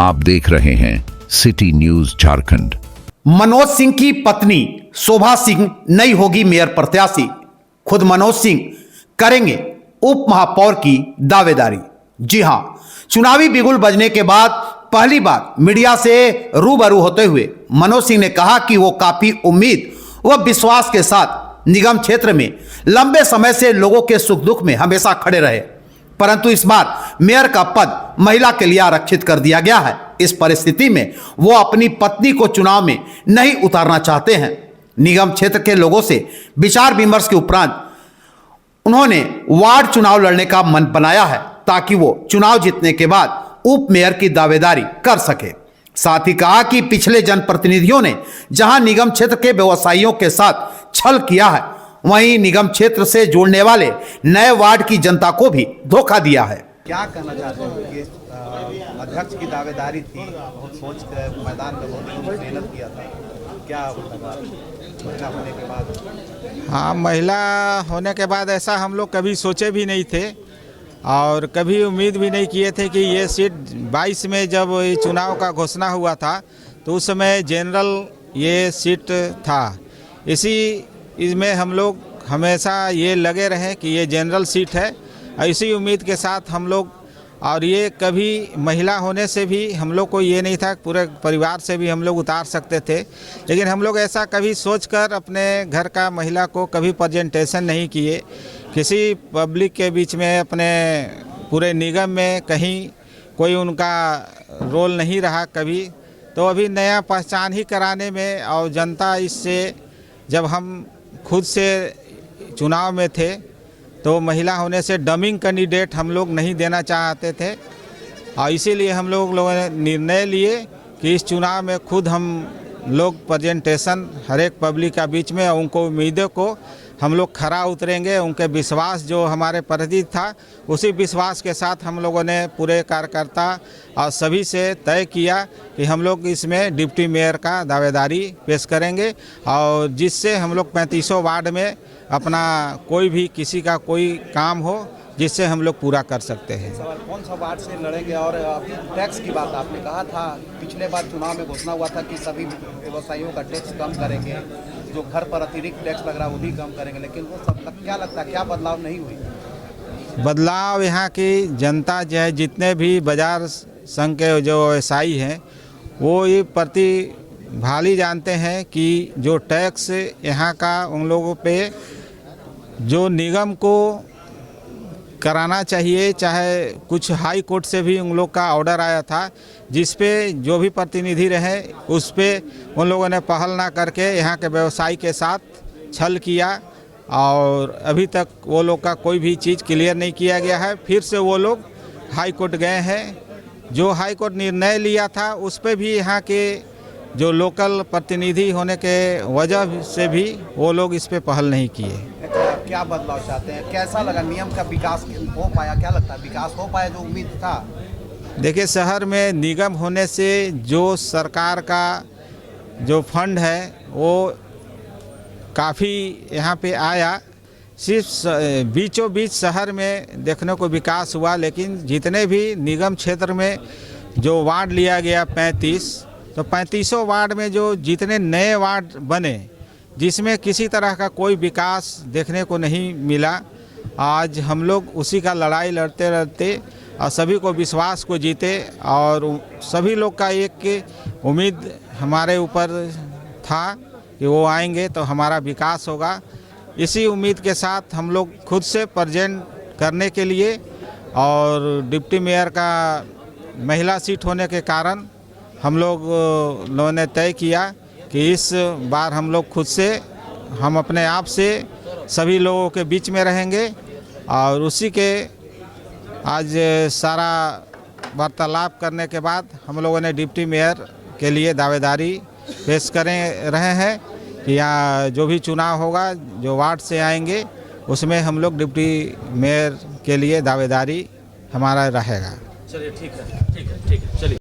आप देख रहे हैं सिटी न्यूज झारखंड। मनोज सिंह की पत्नी शोभा सिंह नई होगी मेयर प्रत्याशी। खुद मनोज सिंह करेंगे उप महापौर की दावेदारी। जी हां, चुनावी बिगुल बजने के बाद पहली बार मीडिया से रूबरू होते हुए मनोज सिंह ने कहा कि वो काफी उम्मीद व विश्वास के साथ निगम क्षेत्र में लंबे समय से लोगों के सुख दुख में हमेशा खड़े रहे, परंतु इस बार मेयर का पद महिला के लिए आरक्षित कर दिया गया है। इस परिस्थिति में वो अपनी पत्नी को चुनाव में नहीं उतारना चाहते हैं। निगम क्षेत्र के लोगों से विचार विमर्श के उपरांत उन्होंने वार्ड चुनाव लड़ने का मन बनाया है ताकि वो चुनाव जीतने के बाद उप मेयर की दावेदारी कर सके। साथ ही कहा कि पिछले जनप्रतिनिधियों ने जहां निगम क्षेत्र के व्यवसायियों के साथ छल किया है, वहीं निगम क्षेत्र से जोड़ने वाले नए वार्ड की जनता को भी धोखा दिया है। क्या कहना चाहते हैं कि अध्यक्ष की दावेदारी थी, बहुत सोच कर मैदान में बहुत मेहनत किया था, क्या लगा महिला होने के बाद? हाँ, महिला होने के बाद ऐसा हम लोग कभी सोचे भी नहीं थे और कभी उम्मीद भी नहीं किए थे कि ये सीट 22 में जब ये चुनाव का घोषणा हुआ था तो उस समय जनरल ये सीट था। इसमें हम लोग हमेशा ये लगे रहे कि ये जनरल सीट है, इसी उम्मीद के साथ हम लोग, और ये कभी महिला होने से भी हम लोग को ये नहीं था, पूरे परिवार से भी हम लोग उतार सकते थे, लेकिन हम लोग ऐसा कभी सोचकर अपने घर का महिला को कभी प्रेजेंटेशन नहीं किए। किसी पब्लिक के बीच में अपने पूरे निगम में कहीं कोई उनका रोल नहीं रहा कभी। तो अभी नया पहचान ही कराने में, और जनता इससे, जब हम खुद से चुनाव में थे तो महिला होने से डमिंग कैंडिडेट हम लोग नहीं देना चाहते थे, और इसीलिए हम लोगों ने निर्णय लिए कि इस चुनाव में खुद हम लोग प्रेजेंटेशन हर एक पब्लिक का बीच में उनको उम्मीदों को हम लोग खरा उतरेंगे। उनके विश्वास जो हमारे प्रति था, उसी विश्वास के साथ हम लोगों ने पूरे कार्यकर्ता और सभी से तय किया कि हम लोग इसमें डिप्टी मेयर का दावेदारी पेश करेंगे, और जिससे हम लोग 35 वार्ड में अपना कोई भी किसी का कोई काम हो जिससे हम लोग पूरा कर सकते हैं। सवाल कौन सा वार्ड से लड़ेंगे? और अभी टैक्स की बात आपने कहा था, पिछले बार चुनाव में घोषणा हुआ था कि सभी व्यवसायियों का टैक्स कम करेंगे, जो घर पर अतिरिक्त टैक्स लग रहा है वो भी कम करेंगे, लेकिन वो सब क्या लगता है, क्या बदलाव नहीं हुई? बदलाव यहाँ की जनता जो है, जितने भी बाजार संघ के जो व्यवसायी हैं, वो ये भाली जानते हैं कि जो टैक्स यहाँ का उन लोगों पे जो निगम को कराना चाहिए, चाहे कुछ हाई कोर्ट से भी उन लोग का ऑर्डर आया था, जिस पे जो भी प्रतिनिधि रहे उस पे उन लोगों ने पहल ना करके यहाँ के व्यवसायी के साथ छल किया, और अभी तक वो लोग का कोई भी चीज़ क्लियर नहीं किया गया है। फिर से वो लोग हाई कोर्ट गए हैं, जो हाई कोर्ट निर्णय लिया था उस पे भी यहाँ के जो लोकल प्रतिनिधि होने के वजह से भी वो लोग इस पे पहल नहीं किए। क्या बदलाव चाहते हैं? कैसा लगा? नियम का विकास हो पाया? क्या लगता है विकास हो पाया जो उम्मीद था? देखिए, शहर में निगम होने से जो सरकार का जो फंड है वो काफ़ी यहाँ पे आया। सिर्फ बीचों बीच शहर में देखने को विकास हुआ, लेकिन जितने भी निगम क्षेत्र में जो वार्ड लिया गया 35, तो 35 वार्ड में जो जितने नए वार्ड बने, जिसमें किसी तरह का कोई विकास देखने को नहीं मिला। आज हम लोग उसी का लड़ाई लड़ते लड़ते और सभी को विश्वास को जीते, और सभी लोग का एक उम्मीद हमारे ऊपर था कि वो आएंगे तो हमारा विकास होगा। इसी उम्मीद के साथ हम लोग खुद से प्रेजेंट करने के लिए, और डिप्टी मेयर का महिला सीट होने के कारण हम लोगों ने तय किया कि इस बार हम लोग खुद से, हम अपने आप से सभी लोगों के बीच में रहेंगे, और उसी के आज सारा वार्तालाप करने के बाद हम लोगों ने डिप्टी मेयर के लिए दावेदारी पेश रहे हैं कि यहाँ जो भी चुनाव होगा, जो वार्ड से आएंगे, उसमें हम लोग डिप्टी मेयर के लिए दावेदारी हमारा रहेगा। चलिए, ठीक है, चलिए।